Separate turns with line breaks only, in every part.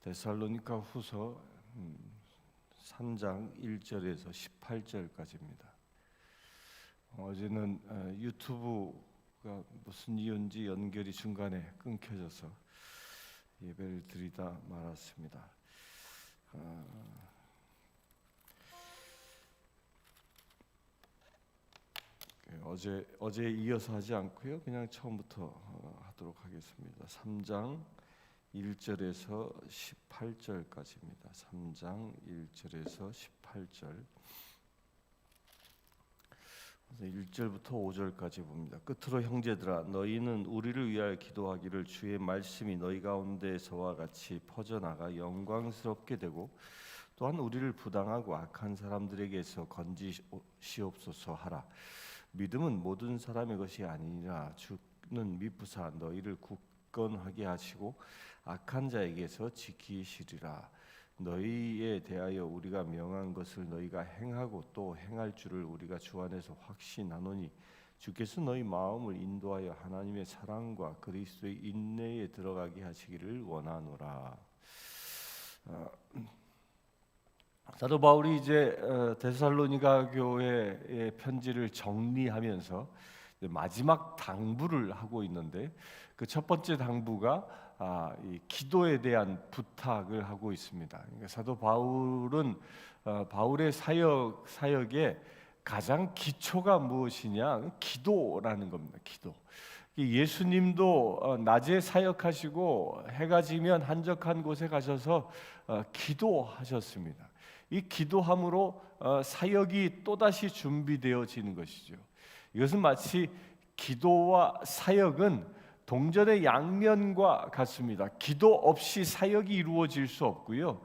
데살로니가 후서 3장 1절에서 18절까지입니다. 어제는 유튜브가 무슨 이유인지 연결이 중간에 끊겨져서 예배를 드리다 말았습니다. 어제 이어서 하지 않고요, 그냥 처음부터 하도록 하겠습니다. 3장 1절에서 18절까지입니다. 3장 1절에서 18절. 1절부터 5절까지 봅니다. 끝으로 형제들아, 너희는 우리를 위하여 기도하기를, 주의 말씀이 너희 가운데서와 같이 퍼져나가 영광스럽게 되고, 또한 우리를 부당하고 악한 사람들에게서 건지시옵소서 하라. 믿음은 모든 사람의 것이 아니니라. 주는 미쁘사 너희를 굳건하게 하시고 악한 자에게서 지키시리라. 너희에 대하여 우리가 명한 것을 너희가 행하고 또 행할 줄을 우리가 주 안에서 확신하노니, 주께서 너희 마음을 인도하여 하나님의 사랑과 그리스도의 인내에 들어가게 하시기를 원하노라. 사도 바울이 이제 데살로니가 교회의 편지를 정리하면서 마지막 당부를 하고 있는데, 그 첫 번째 당부가 이 기도에 대한 부탁을 하고 있습니다. 그러니까 사도 바울은 바울의 사역의 가장 기초가 무엇이냐? 기도라는 겁니다. 기도. 예수님도 낮에 사역하시고 해가 지면 한적한 곳에 가셔서 기도하셨습니다. 이 기도함으로 사역이 또다시 준비되어지는 것이죠. 이것은 마치 기도와 사역은 동전의 양면과 같습니다. 기도 없이 사역이 이루어질 수 없고요,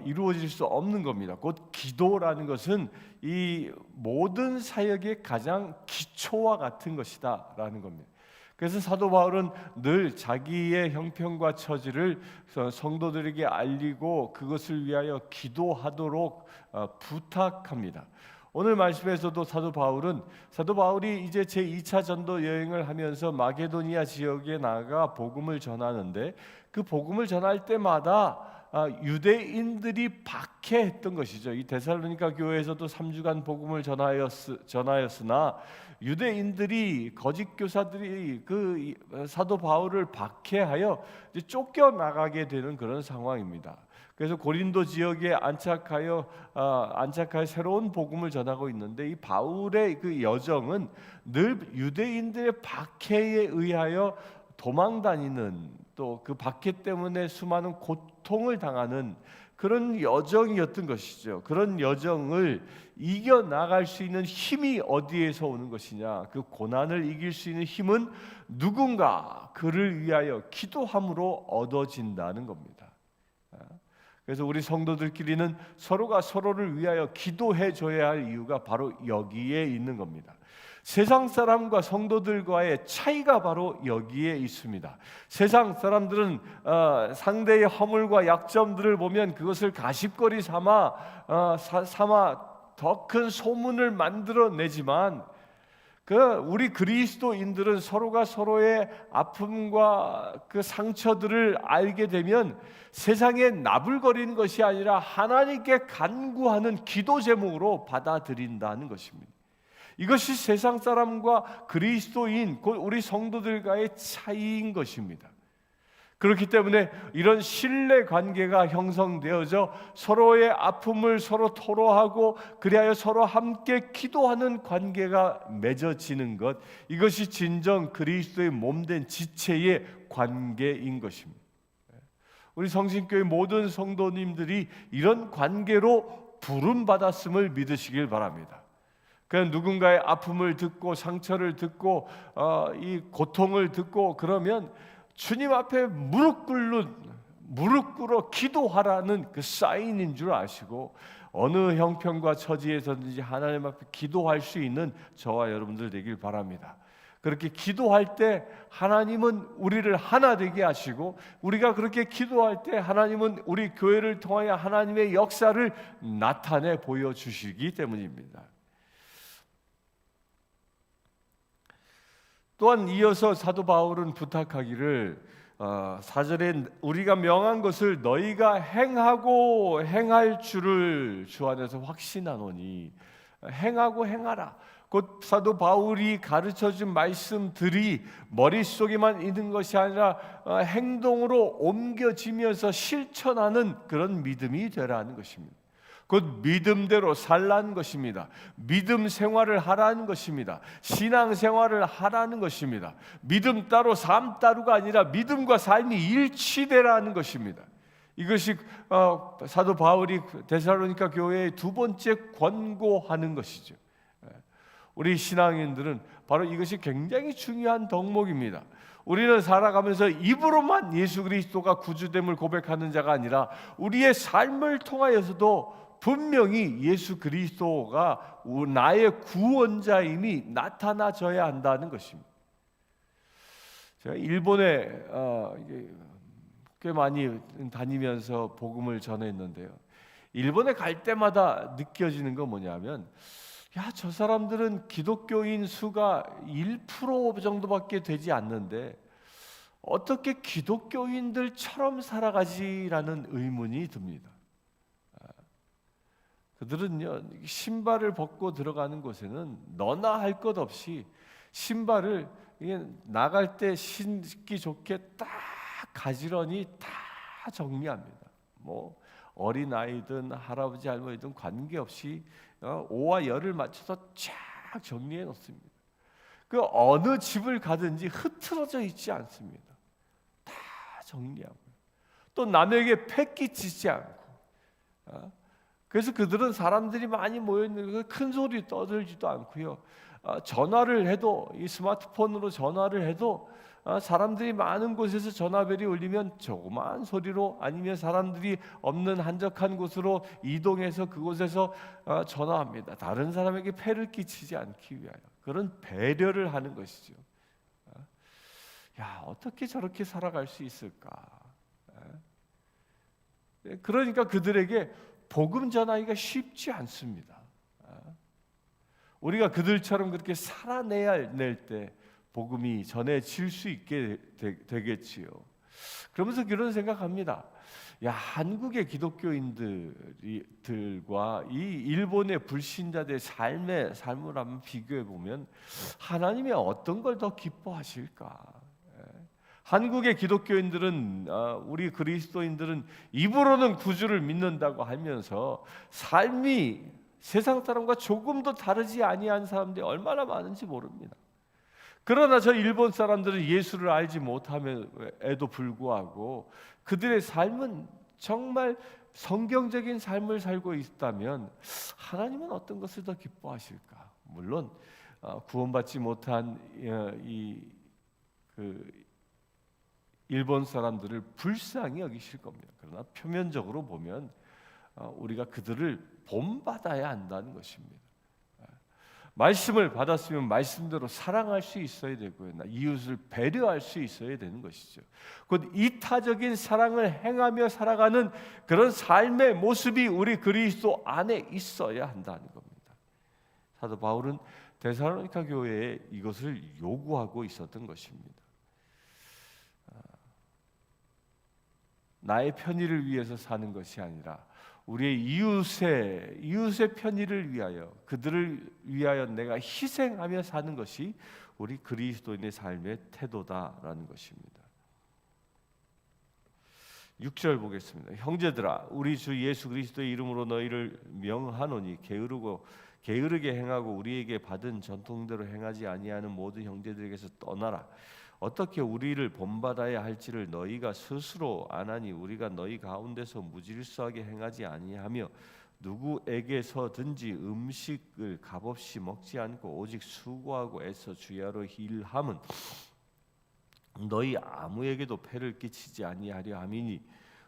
이루어질 수 없는 겁니다. 곧 기도라는 것은 이 모든 사역의 가장 기초와 같은 것이다라는 겁니다. 그래서 사도 바울은 늘 자기의 형편과 처지를 성도들에게 알리고 그것을 위하여 기도하도록 부탁합니다. 오늘 말씀에서도 사도 바울이 이제 제2차 전도 여행을 하면서 마게도니아 지역에 나가 복음을 전하는데, 그 복음을 전할 때마다 유대인들이 박해했던 것이죠. 이 데살로니가 교회에서도 3주간 복음을 전하였으나 유대인들이, 거짓 교사들이 그 사도 바울을 박해하여 이제 쫓겨나가게 되는 그런 상황입니다. 그래서 고린도 지역에 안착하여 새로운 복음을 전하고 있는데, 이 바울의 그 여정은 늘 유대인들의 박해에 의하여 도망다니는, 또 그 박해 때문에 수많은 고통을 당하는 그런 여정이었던 것이죠. 그런 여정을 이겨나갈 수 있는 힘이 어디에서 오는 것이냐? 그 고난을 이길 수 있는 힘은 누군가 그를 위하여 기도함으로 얻어진다는 겁니다. 그래서 우리 성도들끼리는 서로가 서로를 위하여 기도해 줘야 할 이유가 바로 여기에 있는 겁니다. 세상 사람과 성도들과의 차이가 바로 여기에 있습니다. 세상 사람들은 상대의 허물과 약점들을 보면 그것을 가십거리 삼아 더 큰 소문을 만들어내지만, 우리 그리스도인들은 서로가 서로의 아픔과 그 상처들을 알게 되면 세상에 나불거리는 것이 아니라 하나님께 간구하는 기도 제목으로 받아들인다는 것입니다. 이것이 세상 사람과 그리스도인, 곧 우리 성도들과의 차이인 것입니다. 그렇기 때문에 이런 신뢰 관계가 형성되어져 서로의 아픔을 서로 토로하고 그리하여 서로 함께 기도하는 관계가 맺어지는 것, 이것이 진정 그리스도의 몸된 지체의 관계인 것입니다. 우리 성신교회 모든 성도님들이 이런 관계로 부름받았음을 믿으시길 바랍니다. 그냥 누군가의 아픔을 듣고 상처를 듣고 이 고통을 듣고 그러면 주님 앞에 무릎 꿇어 기도하라는 그 사인인 줄 아시고, 어느 형편과 처지에서든지 하나님 앞에 기도할 수 있는 저와 여러분들 되길 바랍니다. 그렇게 기도할 때 하나님은 우리를 하나 되게 하시고, 우리가 그렇게 기도할 때 하나님은 우리 교회를 통하여 하나님의 역사를 나타내 보여주시기 때문입니다. 또한 이어서 사도 바울은 부탁하기를 4절에 우리가 명한 것을 너희가 행하고 행할 줄을 주 안에서 확신하노니, 행하고 행하라. 곧 사도 바울이 가르쳐준 말씀들이 머릿속에만 있는 것이 아니라 행동으로 옮겨지면서 실천하는 그런 믿음이 되라는 것입니다. 곧 믿음대로 살라는 것입니다. 믿음 생활을 하라는 것입니다. 신앙 생활을 하라는 것입니다. 믿음 따로 삶 따로가 아니라 믿음과 삶이 일치되라는 것입니다. 이것이 사도 바울이 데살로니가 교회의 두 번째 권고하는 것이죠. 우리 신앙인들은 바로 이것이 굉장히 중요한 덕목입니다. 우리는 살아가면서 입으로만 예수 그리스도가 구주됨을 고백하는 자가 아니라 우리의 삶을 통하여서도 분명히 예수 그리스도가 나의 구원자임이 나타나져야 한다는 것입니다. 제가 일본에 꽤 많이 다니면서 복음을 전했는데요. 일본에 갈 때마다 느껴지는 건 뭐냐면, 저 사람들은 기독교인 수가 1% 정도밖에 되지 않는데 어떻게 기독교인들처럼 살아가지라는 의문이 듭니다. 그들은요, 신발을 벗고 들어가는 곳에는 너나 할 것 없이 신발을 나갈 때 신기 좋게 딱 가지런히 다 정리합니다. 뭐 어린 아이든 할아버지 할머니든 관계없이 오와 열을 맞춰서 쫙 정리해 놓습니다. 그 어느 집을 가든지 흐트러져 있지 않습니다. 다 정리하고 또 남에게 패기치지 않고. 그래서 그들은 사람들이 많이 모여 있는 큰 소리 떠들지도 않고요. 전화를 해도, 이 스마트폰으로 전화를 해도 사람들이 많은 곳에서 전화벨이 울리면 조그마한 소리로, 아니면 사람들이 없는 한적한 곳으로 이동해서 그곳에서 전화합니다. 다른 사람에게 폐를 끼치지 않기 위하여. 그런 배려를 하는 것이죠. 어떻게 저렇게 살아갈 수 있을까? 그러니까 그들에게 복음 전하기가 쉽지 않습니다. 우리가 그들처럼 그렇게 살아낼 때 복음이 전해질 수 있게 되겠지요. 그러면서 그런 생각합니다. 한국의 기독교인들과 이 일본의 불신자들의 삶을 한번 비교해 보면 하나님이 어떤 걸 더 기뻐하실까? 한국의 기독교인들은, 우리 그리스도인들은 입으로는 구주를 믿는다고 하면서 삶이 세상 사람과 조금도 다르지 아니한 사람들이 얼마나 많은지 모릅니다. 그러나 저 일본 사람들은 예수를 알지 못함에도 불구하고 그들의 삶은 정말 성경적인 삶을 살고 있다면 하나님은 어떤 것을 더 기뻐하실까? 물론 구원받지 못한 일본 사람들을 불쌍히 여기실 겁니다. 그러나 표면적으로 보면 우리가 그들을 본받아야 한다는 것입니다. 말씀을 받았으면 말씀대로 사랑할 수 있어야 되고요, 이웃을 배려할 수 있어야 되는 것이죠. 곧 이타적인 사랑을 행하며 살아가는 그런 삶의 모습이 우리 그리스도 안에 있어야 한다는 겁니다. 사도 바울은 데살로니가 교회에 이것을 요구하고 있었던 것입니다. 나의 편의를 위해서 사는 것이 아니라 우리의 이웃의 편의를 위하여, 그들을 위하여 내가 희생하며 사는 것이 우리 그리스도인의 삶의 태도다라는 것입니다. 6절 보겠습니다. 형제들아, 우리 주 예수 그리스도의 이름으로 너희를 명하노니 게으르게 행하고 우리에게 받은 전통대로 행하지 아니하는 모든 형제들에게서 떠나라. 어떻게 우리를 본받아야 할지를 너희가 스스로 아나니 우리가 너희 가운데서 무질서하게 행하지 아니하며 누구에게서든지 음식을 값없이 먹지 않고 오직 수고하고 애써 주야로 일함은 너희 아무에게도 폐를 끼치지 아니하려 함이니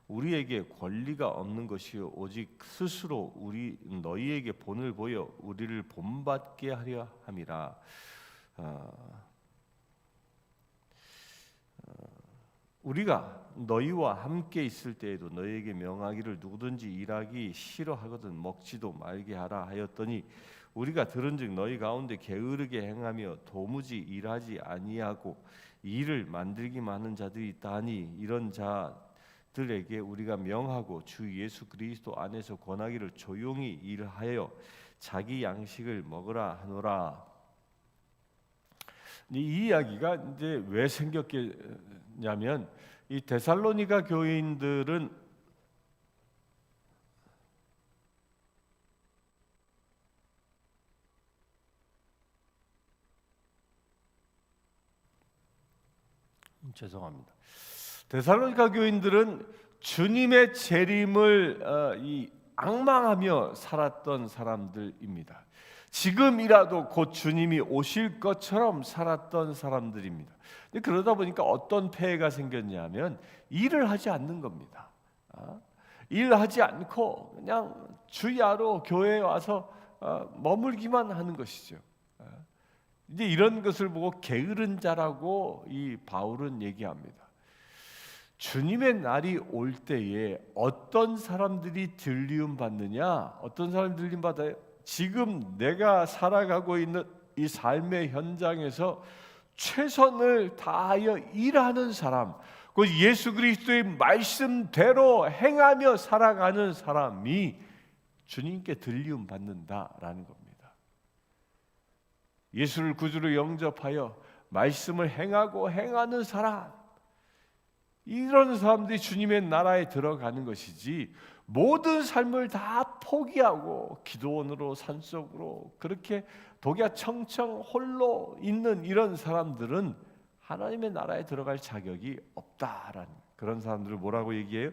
우리에게 권리가 없는 것이요 오직 스스로 너희에게 본을 보여 우리를 본받게 하려 함이라. 우리가 너희와 함께 있을 때에도 너희에게 명하기를 누구든지 일하기 싫어하거든 먹지도 말게 하라 하였더니 우리가 들은즉 너희 가운데 게으르게 행하며 도무지 일하지 아니하고 일을 만들기만 하는 자들이 있다 하니 이런 자들에게 우리가 명하고 주 예수 그리스도 안에서 권하기를 조용히 일하여 자기 양식을 먹으라 하노라. 이 이야기가 이제 왜 생겼냐면 이 데살로니가 교인들은 죄송합니다. 데살로니가 교인들은 주님의 재림을 앙망하며 살았던 사람들입니다. 지금이라도 곧 주님이 오실 것처럼 살았던 사람들입니다. 그러다 보니까 어떤 폐해가 생겼냐면 일을 하지 않는 겁니다. 일하지 않고 그냥 주야로 교회에 와서 머물기만 하는 것이죠. 이제 이런 것을 보고 게으른 자라고 이 바울은 얘기합니다. 주님의 날이 올 때에 어떤 사람들이 들리움 받느냐? 어떤 사람이 들림 받아요? 지금 내가 살아가고 있는 이 삶의 현장에서 최선을 다하여 일하는 사람, 그 예수 그리스도의 말씀대로 행하며 살아가는 사람이 주님께 들리움 받는다라는 겁니다. 예수를 구주로 영접하여 말씀을 행하고 행하는 사람, 이런 사람들이 주님의 나라에 들어가는 것이지, 모든 삶을 다 포기하고 기도원으로 산속으로 그렇게 독야청청 홀로 있는 이런 사람들은 하나님의 나라에 들어갈 자격이 없다라는, 그런 사람들을 뭐라고 얘기해요?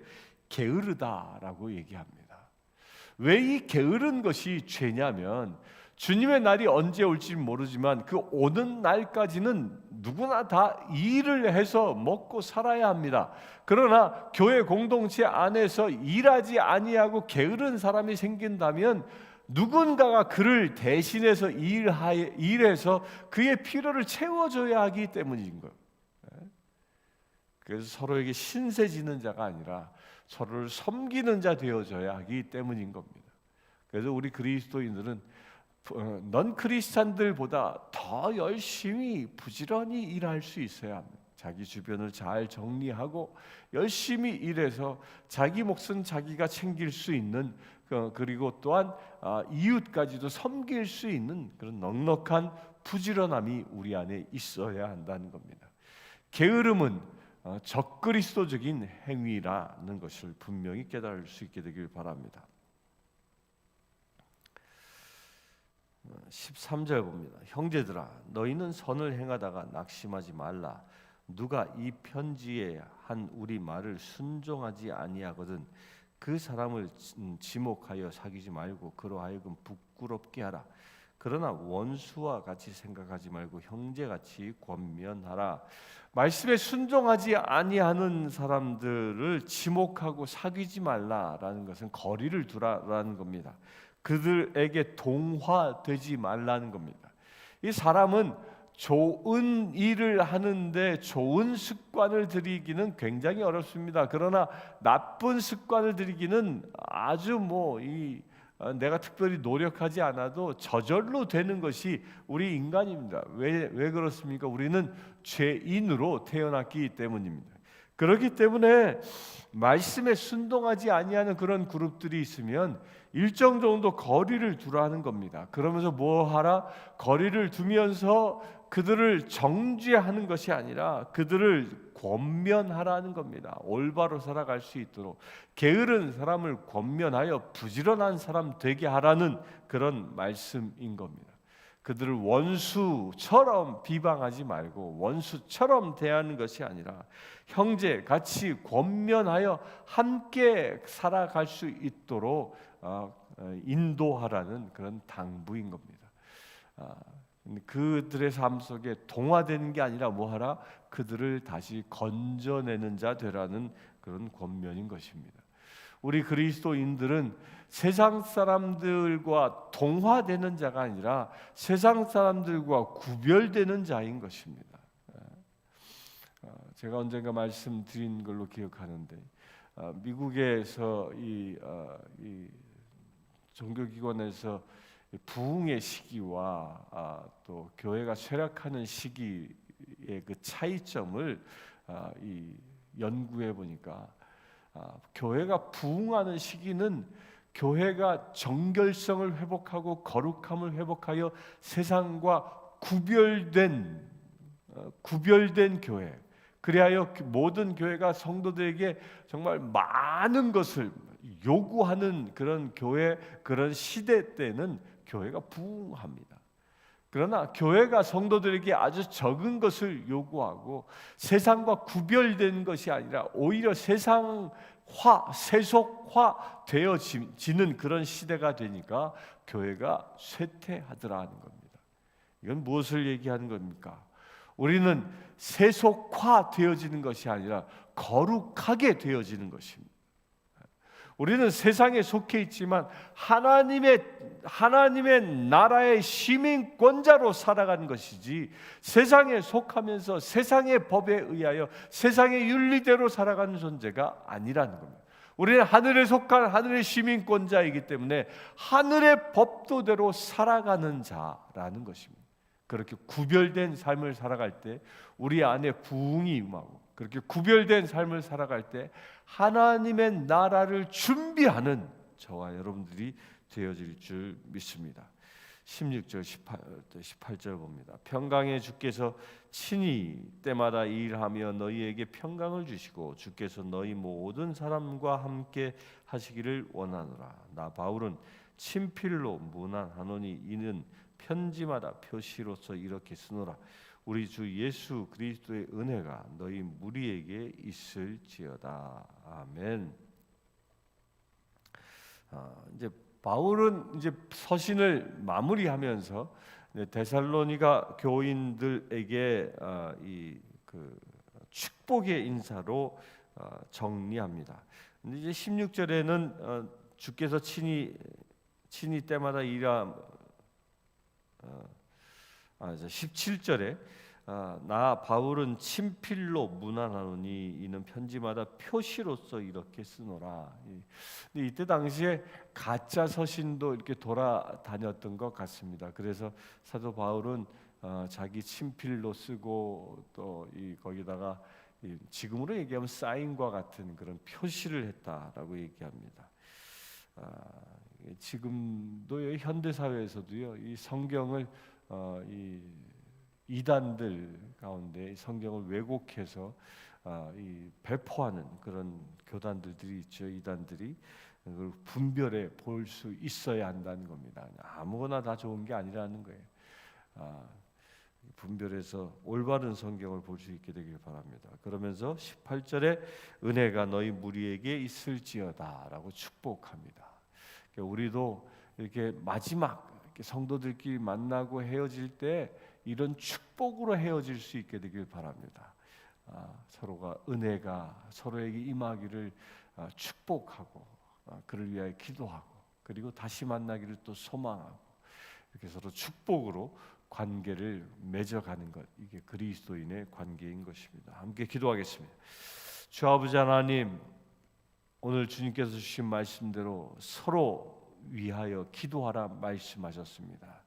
게으르다라고 얘기합니다. 왜 이 게으른 것이 죄냐면, 주님의 날이 언제 올지 모르지만 그 오는 날까지는 누구나 다 일을 해서 먹고 살아야 합니다. 그러나 교회 공동체 안에서 일하지 아니하고 게으른 사람이 생긴다면 누군가가 그를 대신해서 일해서 그의 필요를 채워줘야 하기 때문인 거예요. 그래서 서로에게 신세 지는 자가 아니라 서로를 섬기는 자 되어져야 하기 때문인 겁니다. 그래서 우리 그리스도인들은 넌 크리스찬들보다 더 열심히 부지런히 일할 수 있어야 합니다. 자기 주변을 잘 정리하고 열심히 일해서 자기 몫은 자기가 챙길 수 있는, 그리고 또한 이웃까지도 섬길 수 있는 그런 넉넉한 부지런함이 우리 안에 있어야 한다는 겁니다. 게으름은 적그리스도적인 행위라는 것을 분명히 깨달을 수 있게 되길 바랍니다. 13절 봅니다. 형제들아, 너희는 선을 행하다가 낙심하지 말라. 누가 이 편지에 한 우리 말을 순종하지 아니하거든 그 사람을 지목하여 사귀지 말고 그로 하여금 부끄럽게 하라. 그러나 원수와 같이 생각하지 말고 형제같이 권면하라. 말씀에 순종하지 아니하는 사람들을 지목하고 사귀지 말라라는 것은 거리를 두라라는 겁니다. 그들에게 동화되지 말라는 겁니다. 이 사람은 좋은 일을 하는데 좋은 습관을 들이기는 굉장히 어렵습니다. 그러나 나쁜 습관을 들이기는 아주 내가 특별히 노력하지 않아도 저절로 되는 것이 우리 인간입니다. 왜 그렇습니까? 우리는 죄인으로 태어났기 때문입니다. 그렇기 때문에 말씀에 순종하지 아니하는 그런 그룹들이 있으면 일정 정도 거리를 두라는 겁니다. 그러면서 뭐 하라? 거리를 두면서 그들을 정죄하는 것이 아니라 그들을 권면하라는 겁니다. 올바로 살아갈 수 있도록 게으른 사람을 권면하여 부지런한 사람 되게 하라는 그런 말씀인 겁니다. 그들을 원수처럼 비방하지 말고 원수처럼 대하는 것이 아니라 형제 같이 권면하여 함께 살아갈 수 있도록 인도하라는 그런 당부인 겁니다. 그들의 삶 속에 동화되는 게 아니라 뭐하라? 그들을 다시 건져내는 자 되라는 그런 권면인 것입니다. 우리 그리스도인들은 세상 사람들과 동화되는 자가 아니라 세상 사람들과 구별되는 자인 것입니다. 제가 언젠가 말씀드린 걸로 기억하는데 미국에서 이 종교기관에서 부흥의 시기와 또 교회가 쇠락하는 시기 그 차이점을 연구해 보니까 교회가 부흥하는 시기는 교회가 정결성을 회복하고 거룩함을 회복하여 세상과 구별된 교회, 그리하여 모든 교회가 성도들에게 정말 많은 것을 요구하는 그런 교회, 그런 시대 때는 교회가 부흥합니다. 그러나 교회가 성도들에게 아주 적은 것을 요구하고 세상과 구별된 것이 아니라 오히려 세상화, 세속화 되어지는 그런 시대가 되니까 교회가 쇠퇴하더라 하는 겁니다. 이건 무엇을 얘기하는 겁니까? 우리는 세속화 되어지는 것이 아니라 거룩하게 되어지는 것입니다. 우리는 세상에 속해 있지만 하나님의 나라의 시민권자로 살아가는 것이지, 세상에 속하면서 세상의 법에 의하여 세상의 윤리대로 살아가는 존재가 아니라는 겁니다. 우리는 하늘에 속한 하늘의 시민권자이기 때문에 하늘의 법도대로 살아가는 자라는 것입니다. 그렇게 구별된 삶을 살아갈 때 우리 안에 부흥이 임하고, 그렇게 구별된 삶을 살아갈 때 하나님의 나라를 준비하는 저와 여러분들이 되어질 줄 믿습니다. 16절 18절 봅니다. 평강의 주께서 친히 때마다 일하며 너희에게 평강을 주시고 주께서 너희 모든 사람과 함께 하시기를 원하노라. 나 바울은 친필로 문안하노니 이는 편지마다 표시로서 이렇게 쓰노라. 우리 주 예수 그리스도의 은혜가 너희 무리에게 있을지어다. 아멘. 이제 바울은 이제 서신을 마무리하면서 데살로니가 교인들에게 그 축복의 인사로 정리합니다. 근데 이제 16절에는 주께서 친히 때마다 일하 17절에 나 바울은 친필로 문안하노니 이는 편지마다 표시로서 이렇게 쓰노라. 근데 이때 당시에 가짜 서신도 이렇게 돌아다녔던 것 같습니다. 그래서 사도 바울은 자기 친필로 쓰고 또 거기다가 지금으로 얘기하면 사인과 같은 그런 표시를 했다라고 얘기합니다. 지금도 현대 사회에서도요, 이 성경을 이 이단들 가운데 성경을 왜곡해서 배포하는 그런 교단들이 있죠. 이단들이 그걸 분별해 볼 수 있어야 한다는 겁니다. 아무거나 다 좋은 게 아니라는 거예요. 분별해서 올바른 성경을 볼 수 있게 되길 바랍니다. 그러면서 18절에 은혜가 너희 무리에게 있을지어다라고 축복합니다. 그러니까 우리도 이렇게 마지막 성도들끼리 만나고 헤어질 때 이런 축복으로 헤어질 수 있게 되길 바랍니다. 서로가 은혜가 서로에게 임하기를 축복하고 그를 위하여 기도하고, 그리고 다시 만나기를 또 소망하고, 이렇게 서로 축복으로 관계를 맺어가는 것, 이게 그리스도인의 관계인 것입니다. 함께 기도하겠습니다. 주 아버지 하나님, 오늘 주님께서 주신 말씀대로 서로 위하여 기도하라 말씀하셨습니다.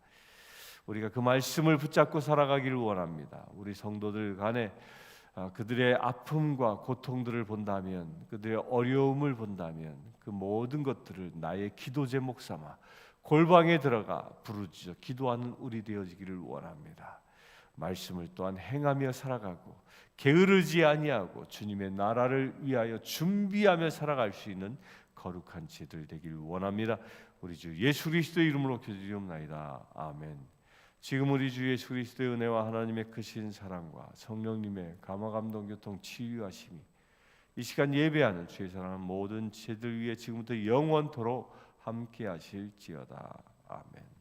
우리가 그 말씀을 붙잡고 살아가기를 원합니다. 우리 성도들 간에 그들의 아픔과 고통들을 본다면, 그들의 어려움을 본다면 그 모든 것들을 나의 기도 제목 삼아 골방에 들어가 부르짖어 기도하는 우리 되어지기를 원합니다. 말씀을 또한 행하며 살아가고 게으르지 아니하고 주님의 나라를 위하여 준비하며 살아갈 수 있는 거룩한 제들 되길 원합니다. 우리 주 예수 그리스도의 이름으로 기도드리옵나이다. 아멘. 지금 우리 주 예수 그리스도의 은혜와 하나님의 크신 사랑과 성령님의 감화 감동 교통 치유하심이 이 시간 예배하는 주의 사랑하는 모든 제들 위에 지금부터 영원토록 함께 하실지어다. 아멘.